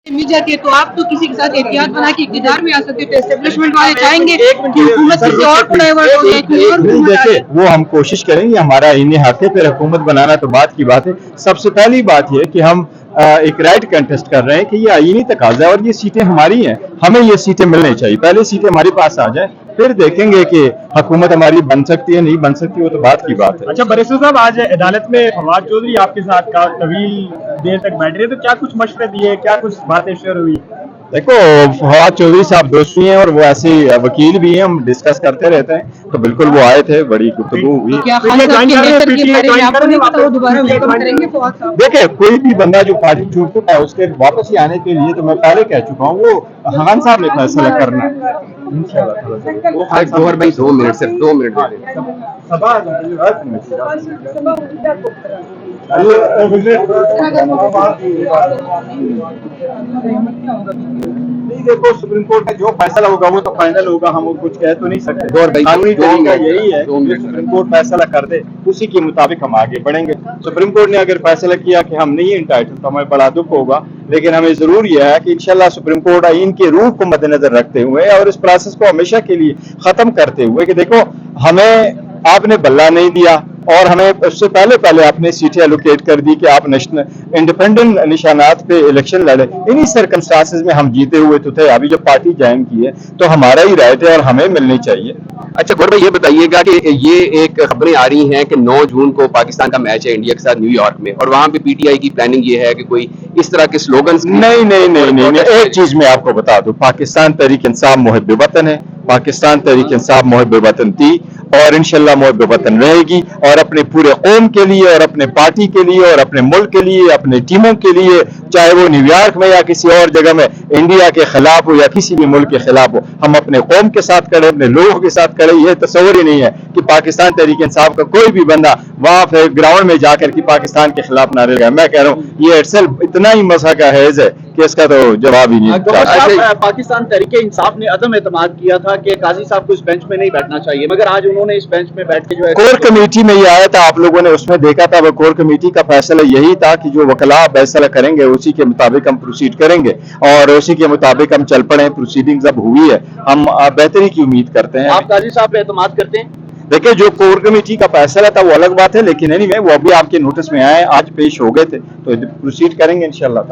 मिल जाती है तो आप तो किसी के साथ एहतियात बना के इक़्तिदार में आ सकते थे। एस्टेब्लिशमेंट वाले चाहेंगे कि हुकूमत किसी और को डाइवर्ट हो जाए, कोई और नहीं हुकूमत आ देखे, जाए। वो हम कोशिश करेंगे, हमारा इन्हीं हक है, फिर हुकूमत बनाना तो बात की बात है। सबसे पहली बात यह कि हम एक राइट कंटेस्ट कर रहे हैं कि ये आईनी तकाजा है और ये सीटें हमारी हैं, हमें ये सीटें मिलनी चाहिए। पहले सीटें हमारे पास आ जाए, फिर देखेंगे कि हुकूमत हमारी बन सकती है नहीं बन सकती, वो तो बात की बात है। अच्छा बरेसर साहब, आज अदालत में फवाद चौधरी आपके साथ का तवील देर तक बैठ रहे, तो क्या कुछ मशवरे दिए, क्या कुछ बातें शेयर हुई? देखो, फवाद चौधरी साहब दोस्त भी हैं और वो ऐसे वकील भी हैं, हम डिस्कस करते रहते हैं, तो बिल्कुल वो आए थे, बड़ी गुफ्तगू हुई। क्या खान साहब के नेतृत्व के बारे में आपको नहीं पता वो दोबारा वेलकम करेंगे फवाद साहब? देखिए, कोई भी बंदा जो पार्टी छोड़ चुका है उसके वापस ही आने के लिए तो मैं पहले कह चुका हूँ, वो खान साहब ने फैसला करना है। गौहर भाई 2 मिनट, सिर्फ 2 मिनट दे दें। नहीं, देखो, सुप्रीम कोर्ट का जो फैसला होगा वो तो फाइनल होगा, हम वो कुछ कह तो नहीं सकते। कानूनी तरीका यही है कि सुप्रीम कोर्ट फैसला कर दे, उसी के मुताबिक हम आगे बढ़ेंगे। सुप्रीम कोर्ट ने अगर फैसला किया कि हम नहीं इंटाइटल तो हमें बड़ा दुख होगा, लेकिन हमें जरूर यह है कि इंशाल्लाह सुप्रीम कोर्ट आईन के रूह को मद्देनजर रखते हुए और इस प्रोसेस को हमेशा के लिए खत्म करते हुए कि देखो, हमें आपने बल्ला नहीं दिया और हमें उससे पहले आपने सीटें एलोकेट कर दी कि आप नेशनल इंडिपेंडेंट निशानात पे इलेक्शन लड़े। इन्हीं सर्कमस्टांसेस में हम जीते हुए तो थे। अभी जब पार्टी ज्वाइन की है तो हमारा ही राइट है और हमें मिलनी चाहिए। अच्छा गौर भाई, ये बताइएगा कि ये एक खबरें आ रही हैं कि 9 जून को पाकिस्तान का मैच है इंडिया के साथ न्यूयॉर्क में, और वहां पे पीटीआई की प्लानिंग ये है कि कोई इस तरह के स्लोगन्स नहीं, एक चीज मैं आपको बता दूं, पाकिस्तान तहरीक इंसाफ मुहिब वतन है, पाकिस्तान तहरीक इंसाफ मुहिब वतन थी और इंशाल्लाह मुहिब वतन रहेगी, और अपने पूरे कौम के लिए और अपने पार्टी के लिए और अपने मुल्क के लिए, अपने टीमों के लिए, चाहे वो न्यूयॉर्क में या किसी और जगह में इंडिया के खिलाफ हो या किसी भी मुल्क के खिलाफ हो, हम अपने कौम के साथ खड़े, अपने लोगों के साथ खड़े। ये तस्वर ही नहीं है कि पाकिस्तान तहरीक इंसाफ का कोई भी बंदा वहां फिर ग्राउंड में जाकर के पाकिस्तान के खिलाफ नारे लगाए। मैं कह रहा हूँ ये इटसेल्फ इतना ही मसा का हैज है कि इसका तो जवाब ही नहीं। पाकिस्तान तहरीक इंसाफ ने अदम एतमाद किया था कि काजी साहब को इस बेंच में नहीं बैठना चाहिए, मगर आज उन्होंने इस बेंच में बैठ के जो है कोर कमेटी में ये आया था, आप लोगों ने उसमें देखा था, वो कोर कमेटी का फैसला यही था कि जो वकला फैसला करेंगे उसी के मुताबिक हम प्रोसीड करेंगे और उसी के मुताबिक हम चल पड़े। प्रोसीडिंग्स अब हुई है, हम बेहतरी की उम्मीद करते हैं। आप काजी साहब पे एतमाद करते हैं? देखिए, जो कोर कमेटी का फैसला था वो अलग बात है, लेकिन एनीवे वो अभी आपके नोटिस में आए, आज पेश हो गए थे, तो प्रोसीड करेंगे इंशाल्लाह।